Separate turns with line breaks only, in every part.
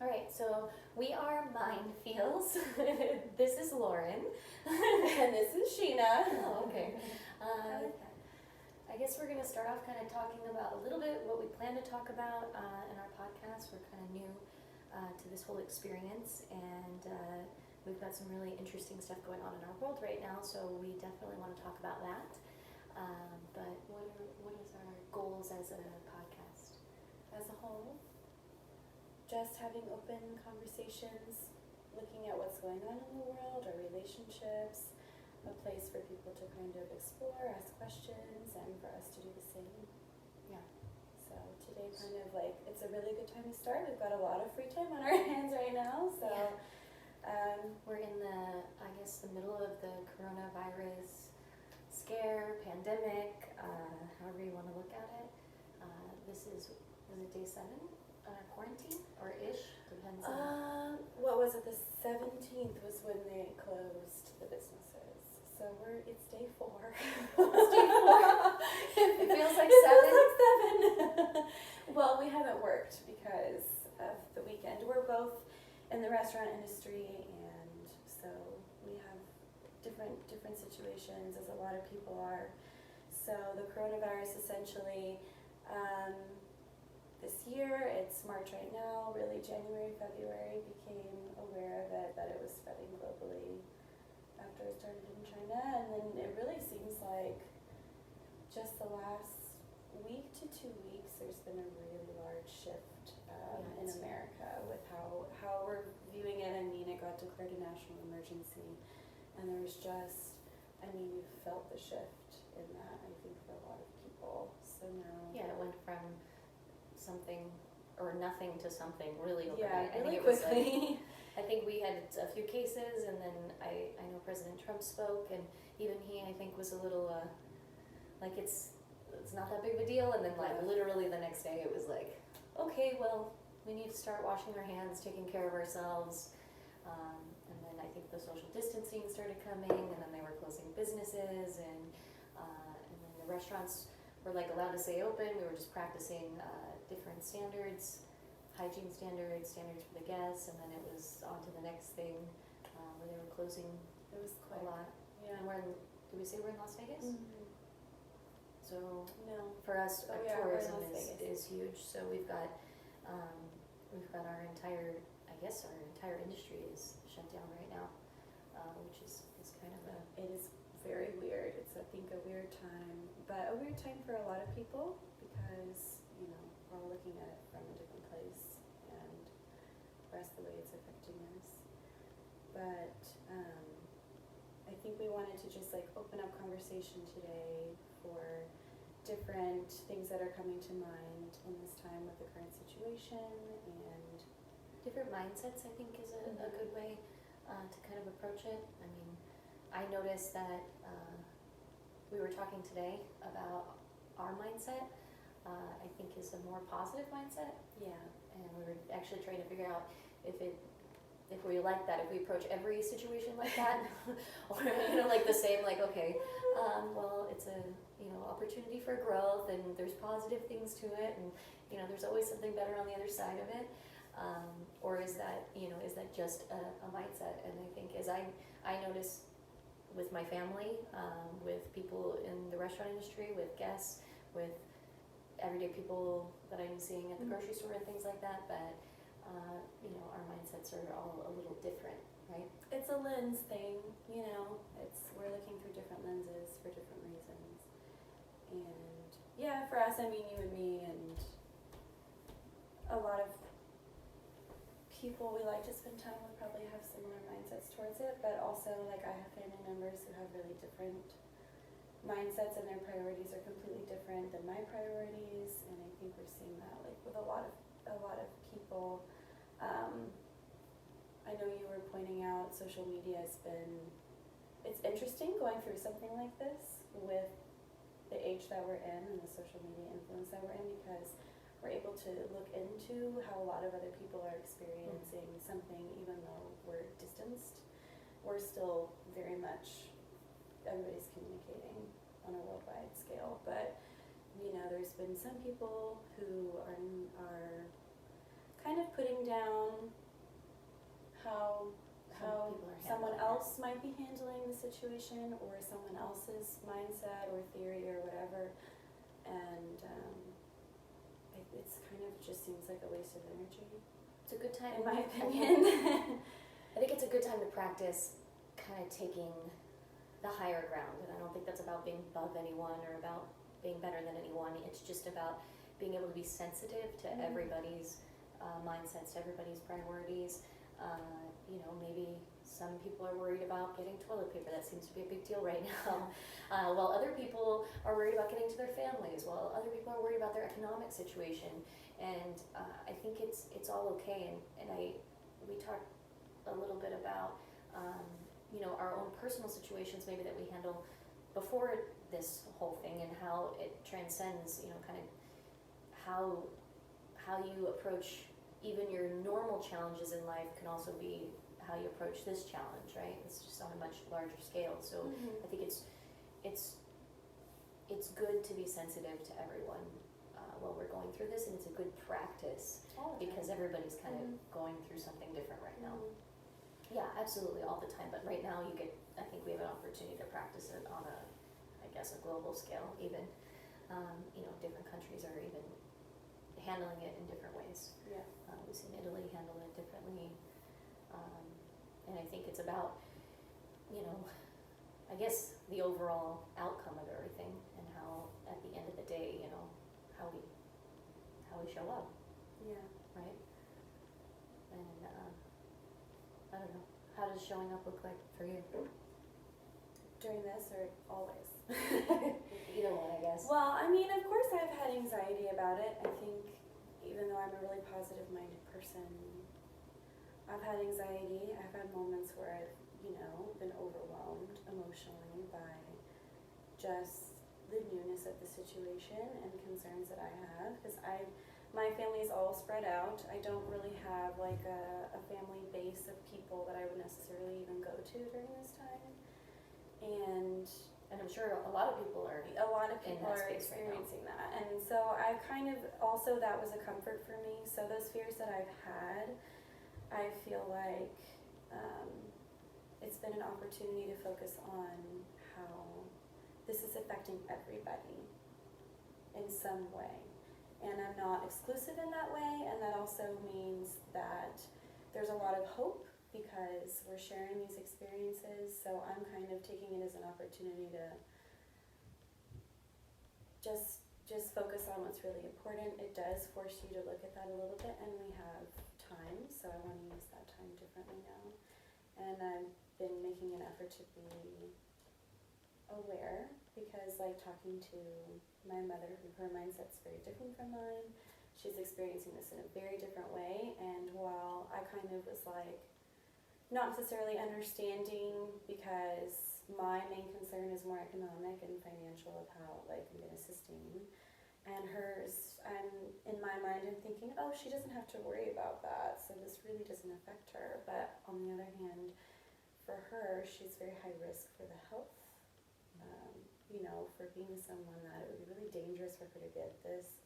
All right, so we are MindFeelz. This is Lauren.
And this is Sheena.
Oh, okay. I guess we're going to start off kind of talking about a little bit what we plan to talk about in our podcast. We're kind of new to this whole experience, and we've got some really interesting stuff going on in our world right now, so we definitely want to talk about that. But what is our goals as a podcast?
As a whole, just having open conversations, looking at what's going on in the world, our relationships, a place for people to kind of explore, ask questions, and for us to do the same.
Yeah.
So today kind of like, it's a really good time to start. We've got a lot of free time on our hands right now, so.
Yeah. We're in the middle of the coronavirus scare, pandemic, however you want to look at it. Was it day 7 on our quarantine, or ish? Depends on.
What was it? The 17th was when they closed the businesses. So it's day 4.
It's day 4. It feels like 7.
It feels like 7. Well, we haven't worked because of the weekend. We're both in the restaurant industry, and so we have different situations, as a lot of people are. So the coronavirus essentially, this year, it's March right now, really January, February, became aware of it, that it was spreading globally after it started in China, and then it really seems like just the last week to 2 weeks, there's been a really large shift in America with how we're viewing it. I mean, it got declared a national emergency, and there's just, you felt the shift in that, I think, for a lot of people. So now,
Yeah, it went from something or nothing to something really
yeah,
overnight.
really
I think it was
quickly.
I think we had a few cases, and then I know President Trump spoke, and even he, I think, was a little like it's not that big of a deal, and then literally the next day it was like, okay, well, we need to start washing our hands, taking care of ourselves, and then I think the social distancing started coming, and then they were closing businesses, and then the restaurants were allowed to stay open. We were just practicing different standards, hygiene standards for the guests, and then it was on to the next thing where they were closing.
It was
a
quick.
lot.
Yeah.
And did we say we're in Las Vegas?
Mm-hmm.
So
No.
for us,
Oh, yeah, we're in
tourism
Las Vegas.
is huge. So we've got our entire industry is shut down right now, which is kind of a.
It is very weird. It's, I think, a weird time, but a weird time for a lot of people because, we're all looking at it from a different place, and for us, the way it's affecting us. But I think we wanted to just open up conversation today for different things that are coming to mind in this time with the current situation, and
Different mindsets, I think, is a good way to kind of approach it. I mean, I noticed that we were talking today about our mindset, I think is a more positive mindset.
yeah,
And we were actually trying to figure out if we like that, if we approach every situation like that, or the same, okay, well, it's a opportunity for growth, and there's positive things to it, and there's always something better on the other side of it, or is that just a mindset? And I think as I notice with my family, with people in the restaurant industry, with guests, with everyday people that I'm seeing at the grocery store and things like that, but our mindsets are all a little different, right?
it's a lens thing, we're looking through different lenses for different reasons. And yeah, for us, you and me, and a lot of people we like to spend time with probably have similar mindsets towards it, but also I have family members who have really different mindsets, and their priorities are completely different than my priorities, and I think we're seeing that with a lot of people. I know you were pointing out social media it's interesting going through something like this with the age that we're in and the social media influence that we're in, because we're able to look into how a lot of other people are experiencing something, even though we're distanced. We're still very much, everybody's communicating on a worldwide scale, but there's been some people who are kind of putting down how
Some people are
someone
handling
else might be handling the situation, or someone else's mindset or theory or whatever, and it's kind of just seems like a waste of energy,
It's a good time,
in my opinion.
I think it's a good time to practice kind of taking the higher ground, and I don't think that's about being above anyone or about being better than anyone. It's just about being able to be sensitive to
Mhm.
everybody's mindsets, to everybody's priorities. Maybe some people are worried about getting toilet paper. That seems to be a big deal right now. While other people are worried about getting to their families. While other people are worried about their economic situation. And I think it's all okay. And we talked a little bit about our own personal situations maybe that we handle before this whole thing, and how it transcends, kind of how you approach even your normal challenges in life can also be how you approach this challenge, right? It's just on a much larger scale. So I think it's good to be sensitive to everyone while we're going through this, and it's a good practice because everybody's kind of going through something different right now. Yeah, absolutely, all the time. But right now, I think we have an opportunity to practice it on a global scale. Even, different countries are even handling it in different ways.
Yeah.
We've seen Italy handle it differently, and I think it's about, I guess the overall outcome of everything, and how at the end of the day, how we show up,
Yeah.
right? And I don't know. How does showing up look like for you?
During this or always?
Either one, I guess.
Well, I mean, of course I've had anxiety about it. I think even though I'm a really positive-minded person, I've had anxiety. I've had moments where I've, been overwhelmed emotionally by just the newness of the situation and concerns that I have. Because my family's all spread out. I don't really have like a family base of people that I would necessarily even go to during this time. And
I'm sure a lot of people are
experiencing that. And so I kind of, also that was a comfort for me. So those fears that I've had, I feel like it's been an opportunity to focus on how this is affecting everybody in some way. And I'm not exclusive in that way, and that also means that there's a lot of hope because we're sharing these experiences. So I'm kind of taking it as an opportunity to just focus on what's really important. It does force you to look at that a little bit, and we have time, so I want to use that time differently now. And I've been making an effort to be aware, because like talking to my mother, her mindset's very different from mine. She's experiencing this in a very different way, and while I kind of was like not necessarily understanding, because my main concern is more economic and financial of how like I'm gonna sustain, and hers, in my mind I'm thinking, oh, she doesn't have to worry about that, so this really doesn't affect her. But on the other hand, for her, she's very high risk for the health, for being someone that it would be really dangerous for her to get this,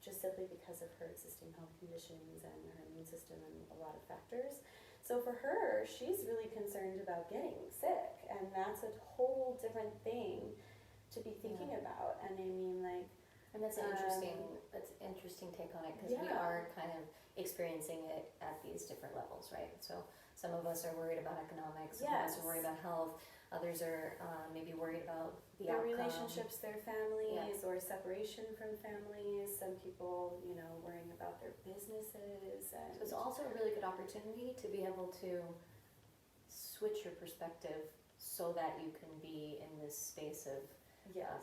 just simply because of her existing health conditions and her immune system and a lot of factors. So for her, she's really concerned about getting sick, and that's a whole different thing to be thinking about. And I mean, like,
and that's an interesting take on it, because we are kind of experiencing it at these different levels, right? So some of us are worried about economics, some of us are worried about health, others are maybe worried about
their relationships, their families, or separation from families. Some people, worrying about their businesses. And
so it's also a really good opportunity to be able to switch your perspective so that you can be in this space of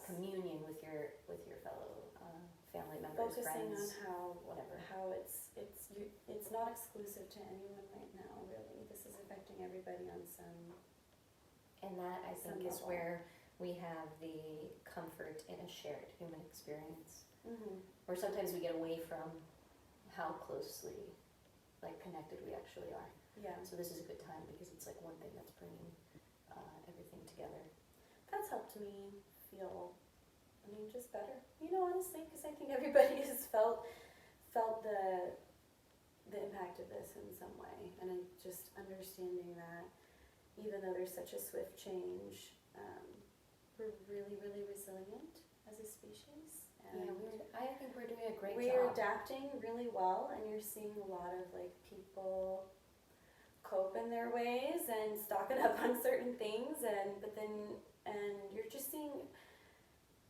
communion with your fellow family members,
focusing
friends,
on
whatever.
How it's not exclusive to anyone right now. Really, this is affecting everybody on some.
And that, I think, is
level.
where we have the comfort in a shared human experience.
Mm-hmm.
Or sometimes we get away from how closely connected we actually are.
Yeah.
So this is a good time, because it's like one thing that's bringing everything together.
That's helped me feel, just better. Honestly, because I think everybody has felt felt the impact of this in some way, and just understanding that even though there's such a swift change, we're really, really resilient as a species. And
I think we're doing a great job.
we're adapting really well, and you're seeing a lot of like people cope in their ways and stocking up on certain things, and you're just seeing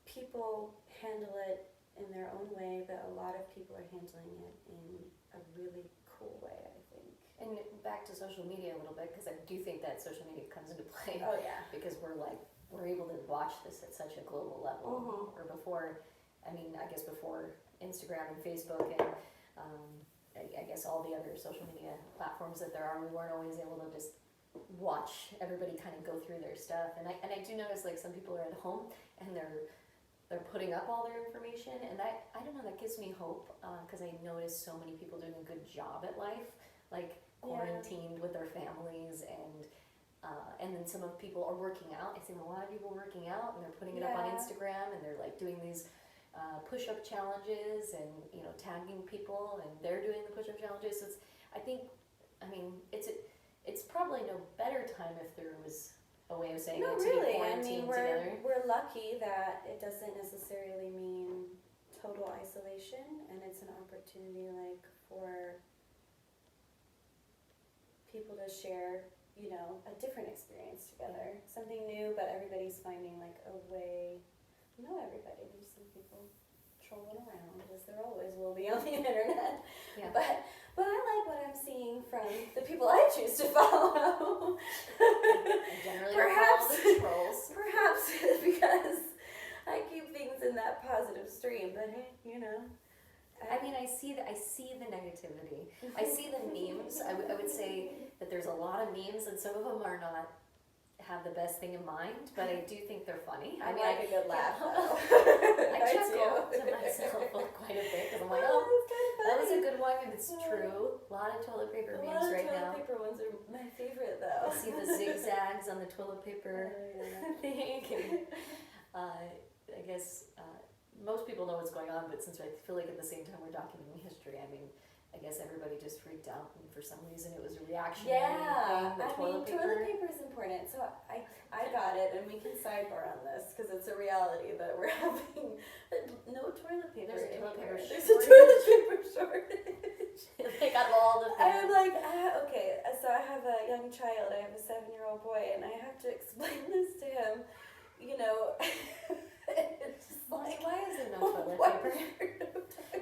people handle it in their own way, but a lot of people are handling it in a really cool way, I think.
And back to social media a little bit, because I do think that social media comes into play.
Oh yeah.
Because we're able to watch this at such a global level. Or before, I guess before Instagram and Facebook and I guess all the other social media platforms that there are, we weren't always able to just watch everybody kind of go through their stuff. And I do notice like some people are at home and they're putting up all their information, and I don't know, that gives me hope, because I notice so many people doing a good job at life, like quarantined with their families, and then some of people are working out. I see a lot of people working out, and they're putting it up on Instagram, and they're like doing these push-up challenges, and tagging people, and they're doing the push-up challenges. So it's probably no better time if there was a way of saying
No,
it to
really.
be quarantined together.
We're lucky that it doesn't necessarily mean total isolation, and it's an opportunity like for people to share, a different experience together, something new, but everybody's finding like a way. Not everybody. There's some people trolling around, as there always will be on the internet.
Yeah.
But I like what I'm seeing from the people I choose to follow.
Generally,
Perhaps
the trolls.
Perhaps it's because I keep things in that positive stream, but hey,
I see the negativity. I see the memes. I would say that there's a lot of memes, and some of them are not have the best thing in mind, but I do think they're funny.
I like a good laugh.
I chuckle to myself quite a bit, because I'm like, oh, that was a good one, and it's true. A lot of toilet paper memes right now.
Toilet paper ones are my favorite, though.
I see the zigzags on the toilet paper thing. I guess most people know what's going on, but since I feel like at the same time we're documenting history, I guess everybody just freaked out, and for some reason it was a reactionary thing. Toilet
paper is important, so I got it, and we can sidebar on this, because it's a reality that we're having no toilet paper.
There's a toilet paper shortage.
There's a toilet paper shortage.
Like out of all the things.
I'm like, okay, so I have a young child, I have a 7-year-old boy, and I have to explain this to him, it's just like,
why is there no toilet paper?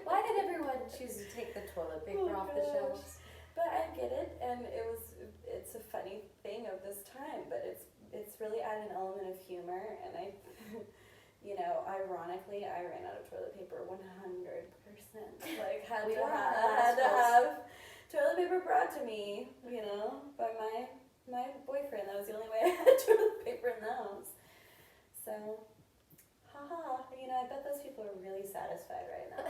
Why did everyone choose to take the toilet paper off the shelves?
But I get it, and it's a funny thing of this time, but it's really added an element of humor, and ironically, I ran out of toilet paper 100%. Like, had to have toilet paper brought to me, by my boyfriend. That was the only way I had toilet paper in the house. So, I bet those people are really satisfied right now.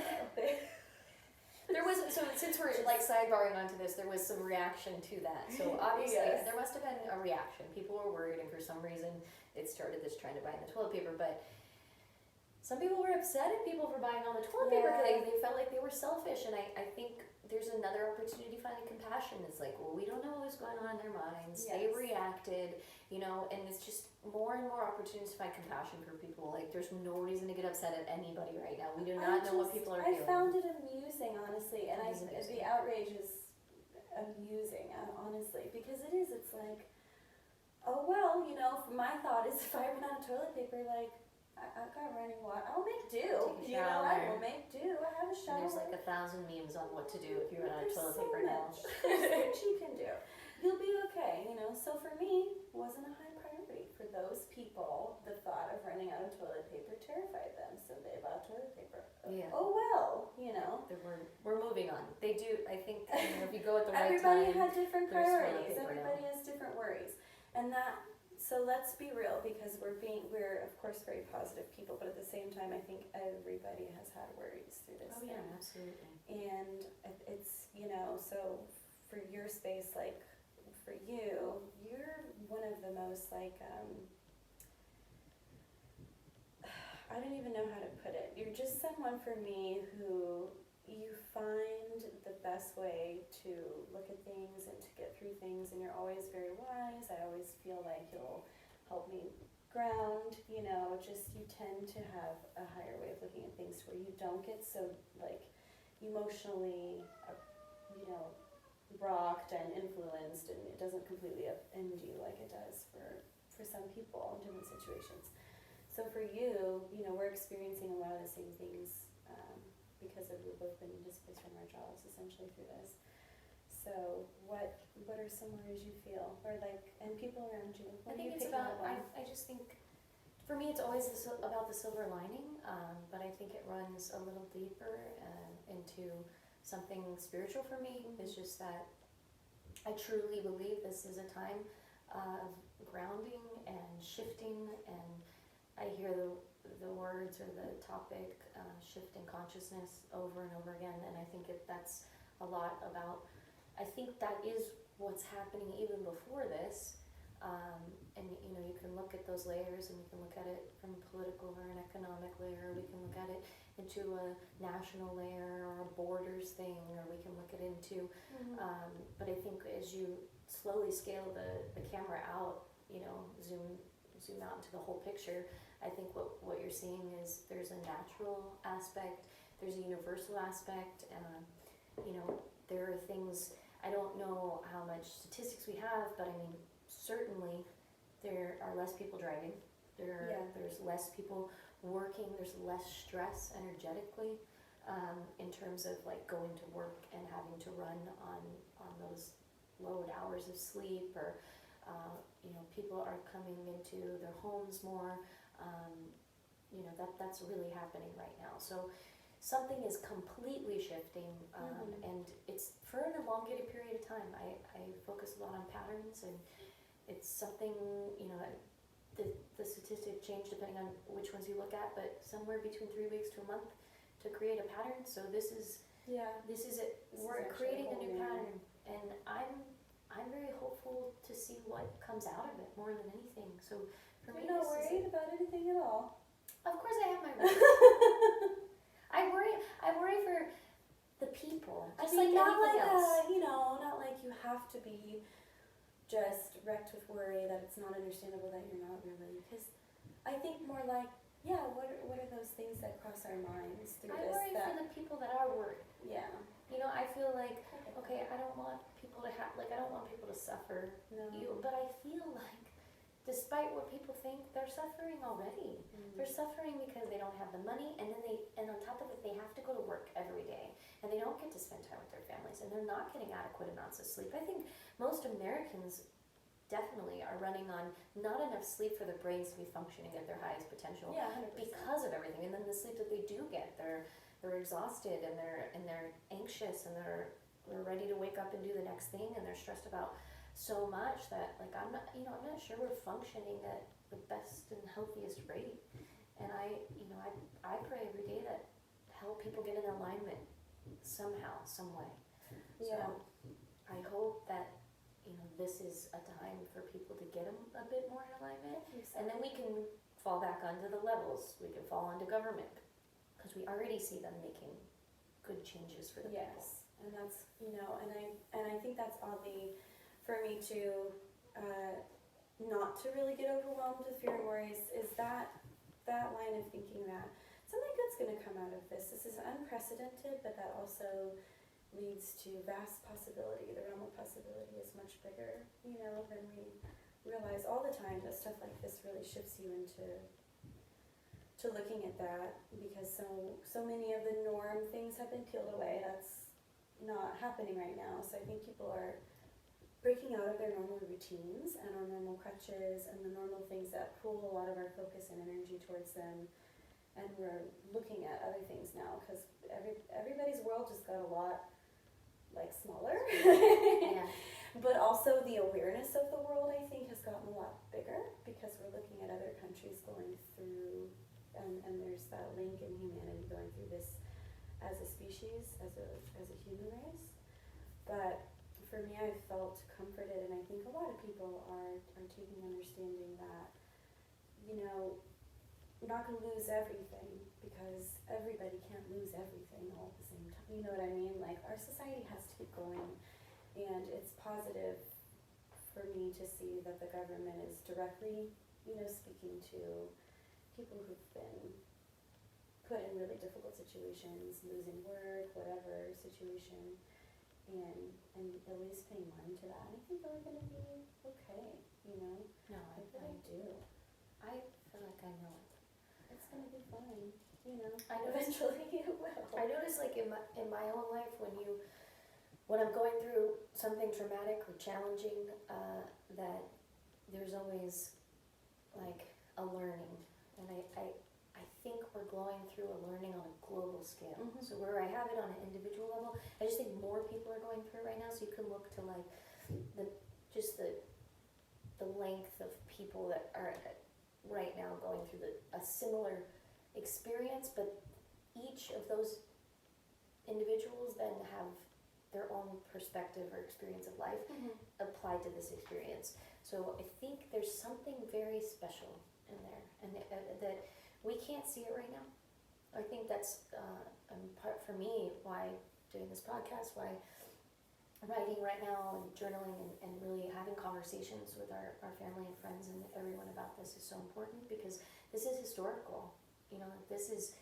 Since we're like sidebarring onto this, there was some reaction to that. So obviously there must have been a reaction. People were worried, and for some reason it started this trend of buying the toilet paper. But some people were upset at people for buying all the toilet paper because they felt like they were selfish. And I think there's another opportunity to find compassion. It's like, well, we don't know what was going on in their minds. Yes. They reacted, and it's just more and more opportunities to find compassion for people. Like, there's no reason to get upset at anybody right now. We do not know what people are feeling.
I found it amusing, honestly, and the outrage is amusing, honestly, because it's like, oh, well, my thought is if I run out of toilet paper, like, I've got running water. I'll make do. I will make do. I have a shower.
And there's like 1,000 memes on what to do if you run out of toilet paper now.
There's so much you can do. You'll be okay, So for me, it wasn't a high priority. For those people, the thought of running out of toilet paper terrified them, so they bought toilet paper.
Yeah.
Oh well,
We're moving on. They do. I think if you go at the right
everybody
time.
had different priorities. Everybody has different worries, and that. So let's be real, because we're of course very positive people, but at the same time, I think everybody has had worries through this.
Oh yeah, absolutely.
And it's so for your space, like for you're one of the most like I don't even know how to put it. You're just someone for me who you find the best way to look at things and to get through things, and you're always very wise. I always feel like you'll help me ground, you know, just you tend to have a higher way of looking at things where you don't get so like emotionally, you know, rocked and influenced, and it doesn't completely upend you like it does for some people in different situations. So for you, you know, we're experiencing a lot of the same things because we've both been displaced from our jobs essentially through this. So what are some ways you feel, or like, and people around you?
I think it's about, I just think, for me it's always about the silver lining, but I think it runs a little deeper into something spiritual for me. It's just that I truly believe this is a time of grounding and shifting, and I hear the words or the topic shift in consciousness over and over again, and I think that's a lot about, I think that is what's happening even before this, and you know, you can look at those layers, and you can look at it from a political or an economic layer, we can look at it into a national layer or a borders thing, or we can look at it into, but I think as you slowly scale the camera out, you know, zoom out into the whole picture, I think what you're seeing is there's a natural aspect, there's a universal aspect, you know, there are things, I don't know how much statistics we have, but I mean, certainly there are less people driving, there's less people working, there's less stress energetically, in terms of like going to work and having to run on those lowered hours of sleep, or you know, people are coming into their homes more, you know, that's really happening right now. So something is completely shifting, and it's for an elongated period of time. I focus a lot on patterns, and it's something, you know, the statistic change depending on which ones you look at, but somewhere between 3 weeks to a month to create a pattern. So this is it. We're creating a new pattern, and I'm very hopeful to see what comes out of it more than anything. So for me,
you're not worried about anything at all.
Of course, I have my worries. I worry for the people. Just like
not
anything
like
else.
you know, not like you have to be just wrecked with worry that it's not understandable that you're not really. Because I think more like, what are those things that cross our minds through
I
this?
worry for the people that are worried.
Yeah.
You know, I feel like, okay, I don't want people to I don't want people to suffer.
No.
But I feel like, despite what people think, they're suffering already. They're suffering because they don't have the money, and on top of it, they have to go to work every day, and they don't get to spend time with their families, and they're not getting adequate amounts of sleep. I think most Americans definitely are running on not enough sleep for their brains to be functioning at their highest potential.
Yeah, 100%.
Because of everything, and then the sleep that they do get, they're exhausted, and they're anxious, and they're ready to wake up and do the next thing, and they're stressed about so much that, like, I'm not sure we're functioning at the best and healthiest rate. And I pray every day that help people get in alignment somehow, some way.
Yeah.
So I hope that, you know, this is a time for people to get them a bit more in alignment, and then we can fall back onto the levels. We can fall onto government, because we already see them making good changes for the people.
Yes, and that's, you know, and I think that's oddly for me to not to really get overwhelmed with fear and worries is that line of thinking that something good's going to come out of this. This is unprecedented, but that also leads to vast possibility. The realm of possibility is much bigger, you know, than we realize all the time. That stuff like this really shifts you into looking at that, because so many of the norm things have been peeled away. That's not happening right now. So I think people are breaking out of their normal routines and our normal crutches and the normal things that pull a lot of our focus and energy towards them, and we're looking at other things now, because everybody's world just got a lot like smaller.
Yeah.
But also the awareness of the world, I think, has gotten a lot bigger, because we're looking at other countries going through, and there's that link in humanity going through this as a species, as a human race. But for me, I felt comforted, and I think a lot of people are taking understanding that, you know, you're not going to lose everything, because everybody can't lose everything all at the same time. You know what I mean? Like, our society has to keep going, and it's positive for me to see that the government is directly, speaking to people who've been put in really difficult situations, losing work, whatever situation, and at least paying mind to that. And I think we're going to be okay,
No,
I really do.
I feel like I know it.
It's going to be fine,
I noticed-
eventually it will.
I notice like in my own life when I'm going through something traumatic or challenging, that there's always like a learning, and I think we're going through a learning on a global scale.
Mhm.
So where I have it on an individual level, I just think more people are going through right now. So you can look to like the length of people that are right now going through a similar experience, but each of those individuals then have their own perspective or experience of life
Mhm.
applied to this experience. So I think there's something very special in there, and that we can't see it right now. I think that's part for me why doing this podcast, why writing right now and journaling and really having conversations with our family and friends and everyone about this is so important, because this is historical. This is,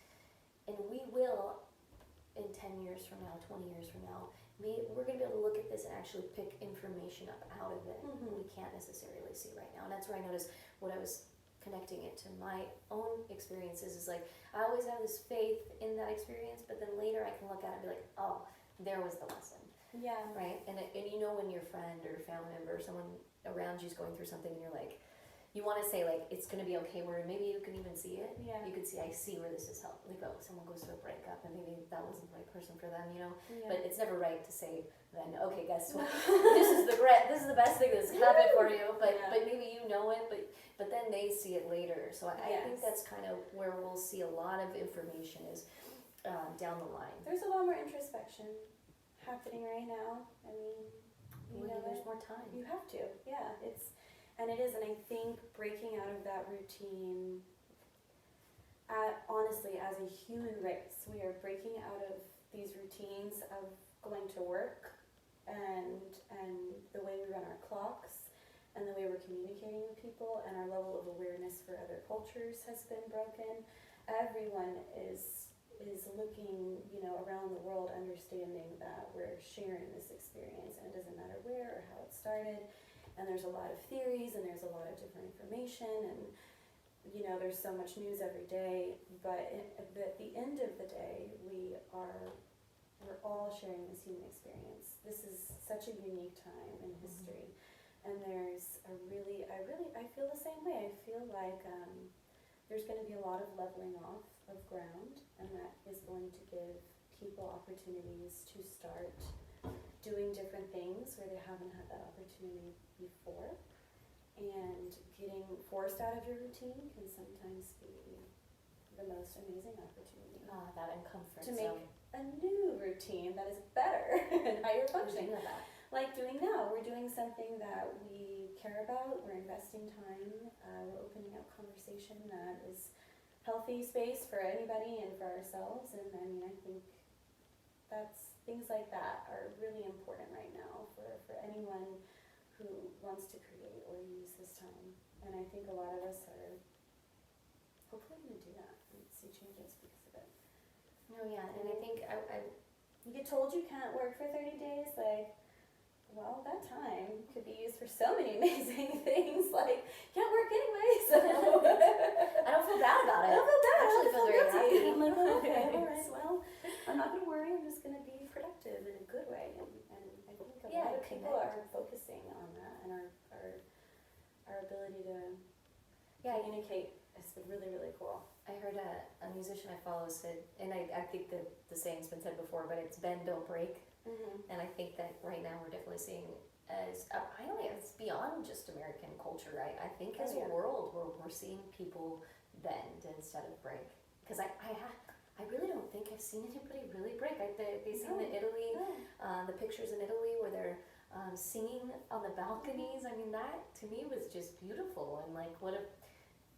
and we will in 10 years from now, 20 years from now, we're going to be able to look at this and actually pick information up out of it.
Mhm.
We can't necessarily see right now. And that's where I noticed what I was connecting it to my own experiences is like, I always have this faith in that experience, but then later I can look at it and be like, oh, there was the lesson,
Yeah.
right? And when your friend or family member or someone around you is going through something and you're like, you want to say like, it's going to be okay, where maybe you can even see it.
Yeah.
You could see, I see where this is help. Like, oh, someone goes through a breakup and maybe that wasn't the right person for them,
Yeah.
But it's never right to say then, okay, guess what? this is the best thing that's happened for you. But
Yeah.
but maybe you know it, but then they see it later. So I think
Yes.
that's kind of where we'll see a lot of information is down the line.
There's a lot more introspection happening right now. I mean,
There's more time.
you have to. Yeah, and it is, and I think breaking out of that routine, honestly, as a human race, we are breaking out of these routines of going to work and the way we run our clocks and the way we're communicating with people, and our level of awareness for other cultures has been broken. Everyone is looking, around the world, understanding that we're sharing this experience, and it doesn't matter where or how it started. And there's a lot of theories, and there's a lot of different information, and there's so much news every day. But at the end of the day, we're all sharing this human experience. This is such a unique time in history, and there's I feel the same way. I feel like there's going to be a lot of leveling off of ground, and that is going to give people opportunities to start doing different things where they haven't had that opportunity before. And getting forced out of your routine can sometimes be the most amazing opportunity
That uncomfort
to make
zone.
a new routine that is better and higher functioning.
That.
Like doing now, we're doing something that we care about, we're investing time, we're opening up conversation that is healthy space for anybody and for ourselves. And I mean, I think things like that are really important right now for anyone who wants to create or use this time. And I think a lot of us are hopefully going to do that and see changes because of it.
No, yeah, and I think
You get told you can't work for 30 days, well, that time could be used for so many amazing things, can't work anyway, so.
I don't feel bad about it.
I don't feel bad,
I actually feel very
guilty.
happy.
I'm like, oh, okay, alright, well, I'm not gonna worry, I'm just gonna be productive in a good way, and I think a lot of people are focusing on that, and our ability to communicate has been really, really cool.
I heard a musician I follow said, and I think that the saying's been said before, but it's bend, don't break.
Mm-hmm.
And I think that right now we're definitely seeing as it's beyond just American culture. I think as a world we're seeing people bend instead of break. Because I really don't think I've seen anybody really break. They seen the Italy, the pictures in Italy where they're singing on the balconies. I mean, that to me was just beautiful, and what a,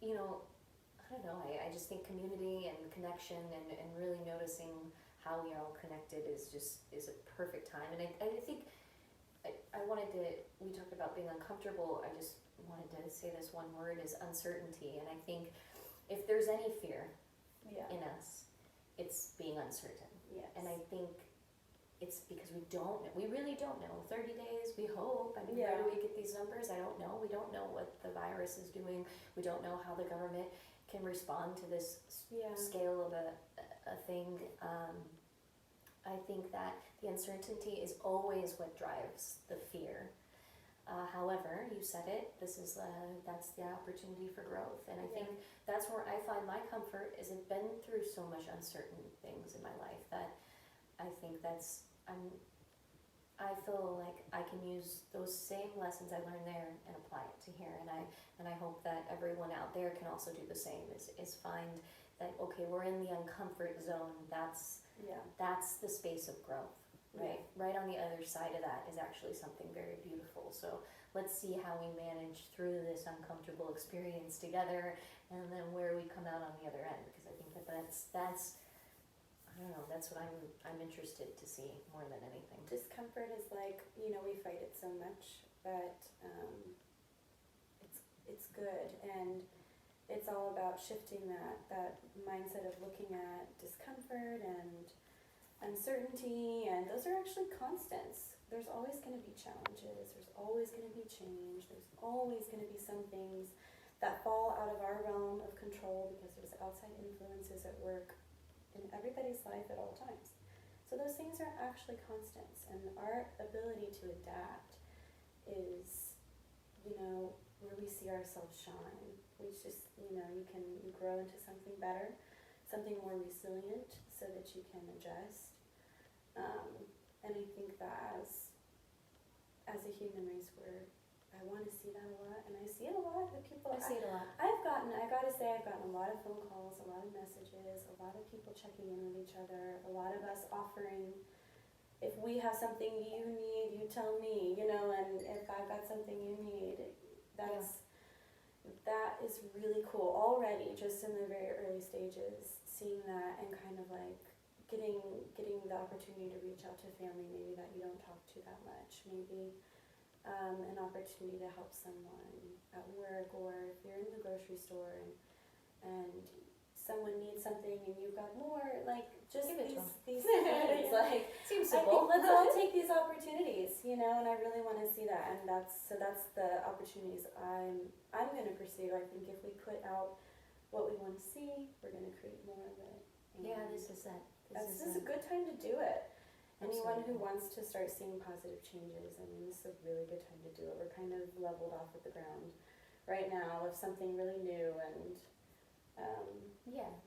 I don't know, I just think community and connection and really noticing how we are all connected is a perfect time. And I think I wanted to, we talked about being uncomfortable, I just wanted to say this one word is uncertainty. And I think if there's any fear in us, it's being uncertain.
Yes.
And I think it's because we really don't know. 30 days, we hope. I mean, where do we get these numbers? I don't know. We don't know what the virus is doing. We don't know how the government can respond to this scale of a thing. I think that the uncertainty is always what drives the fear. However, you said it, that's the opportunity for growth. And I think that's where I find my comfort is I've been through so much uncertain things in my life that I think I feel like I can use those same lessons I learned there and apply it to here. And I hope that everyone out there can also do the same, is find that, okay, we're in the uncomfort zone, that's the space of growth. Right, right on the other side of that is actually something very beautiful. So let's see how we manage through this uncomfortable experience together, and then where we come out on the other end. Because I think that's I don't know. That's what I'm interested to see more than anything.
Discomfort is like, we fight it so much, but it's good, and it's all about shifting that mindset of looking at discomfort and uncertainty, and those are actually constants. There's always going to be challenges, there's always going to be change, there's always going to be some things that fall out of our realm of control because there's outside influences at work in everybody's life at all times. So those things are actually constants, and our ability to adapt is, where we see ourselves shine. We just, you can grow into something better, something more resilient, so that you can adjust. And I think that as a human race, I want to see that a lot, and I see it a lot with people.
I see it a lot.
I've gotten a lot of phone calls, a lot of messages, a lot of people checking in with each other, a lot of us offering, if we have something you need, you tell me, and if I've got something you need, that is really cool already, just in the very early stages, seeing that and kind of like getting the opportunity to reach out to family maybe that you don't talk to that much, maybe an opportunity to help someone at work, or if you're in the grocery store and someone needs something and you've got more, like just these things, like
seems simple.
let's all take these opportunities, and I really want to see that, and that's the opportunities I'm going to pursue. I think if we put out what we want to see, we're going to create more of it.
This is it.
This is a good time to do it. Anyone who
Absolutely.
wants to start seeing positive changes, this is a really good time to do it. We're kind of leveled off at the ground right now of something really new, and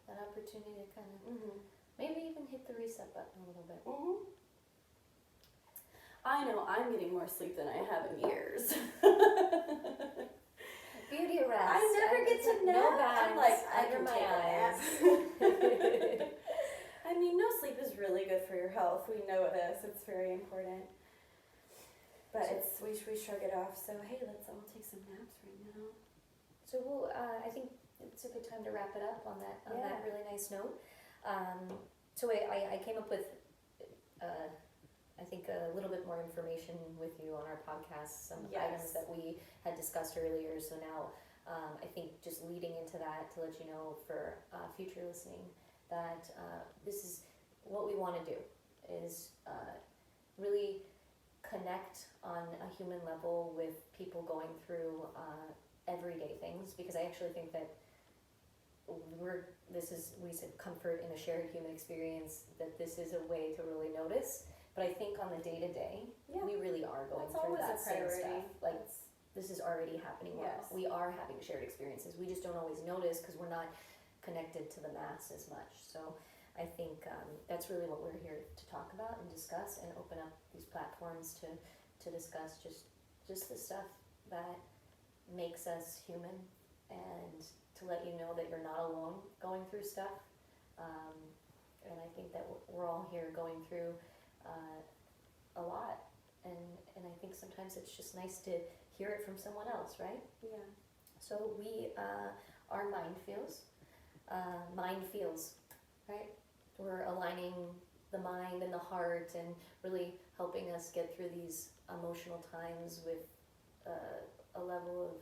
that opportunity to kind of maybe even hit the reset button a little bit.
I know I'm getting more sleep than I have in years.
Beauty rest.
I never get to nap.
No bags
I'm like, I
under
can
my
take a nap.
eyes.
No sleep is really good for your health. We know this. It's very important. But we shrug it off. So hey, let's all take some naps right now.
So I think it's a good time to wrap it up on that really nice note. So I came up with I think a little bit more information with you on our podcast, some items that we had discussed earlier. So now I think just leading into that to let you know for future listening that this is what we want to do is really connect on a human level with people going through everyday things, because I actually think that we said comfort in a shared human experience, that this is a way to really notice. But I think on the day-to-day, we really are going through that same stuff. Like, this is already happening. We are having shared experiences. We just don't always notice because we're not connected to the mass as much. So I think that's really what we're here to talk about and discuss, and open up these platforms to discuss just the stuff that makes us human, and to let you know that you're not alone going through stuff. And I think that we're all here going through a lot, and I think sometimes it's just nice to hear it from someone else, right?
Yeah.
So we are MindFeelz, right? We're aligning the mind and the heart, and really helping us get through these emotional times with a level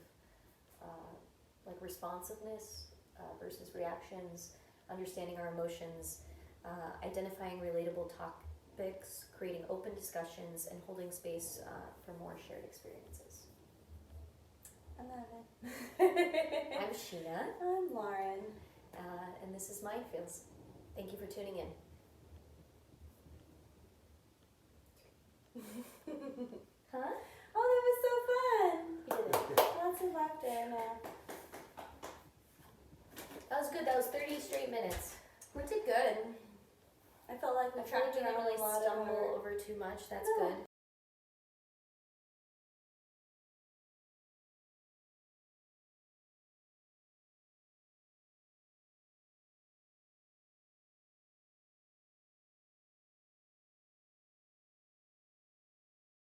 of like responsiveness versus reactions, understanding our emotions, identifying relatable topics, creating open discussions, and holding space for more shared experiences.
I'm Evan.
I'm Sheena,
I'm Lauren.
and this is MindFeelz. Thank you for tuning in. Huh?
Oh, that was so fun!
You did it.
Lots of laughter now.
That was good. That was 30 straight minutes. We did good.
I felt like we
I feel like
tracked
we didn't
around
really
a lot
stumble
of our...
over too much. That's
No.
good.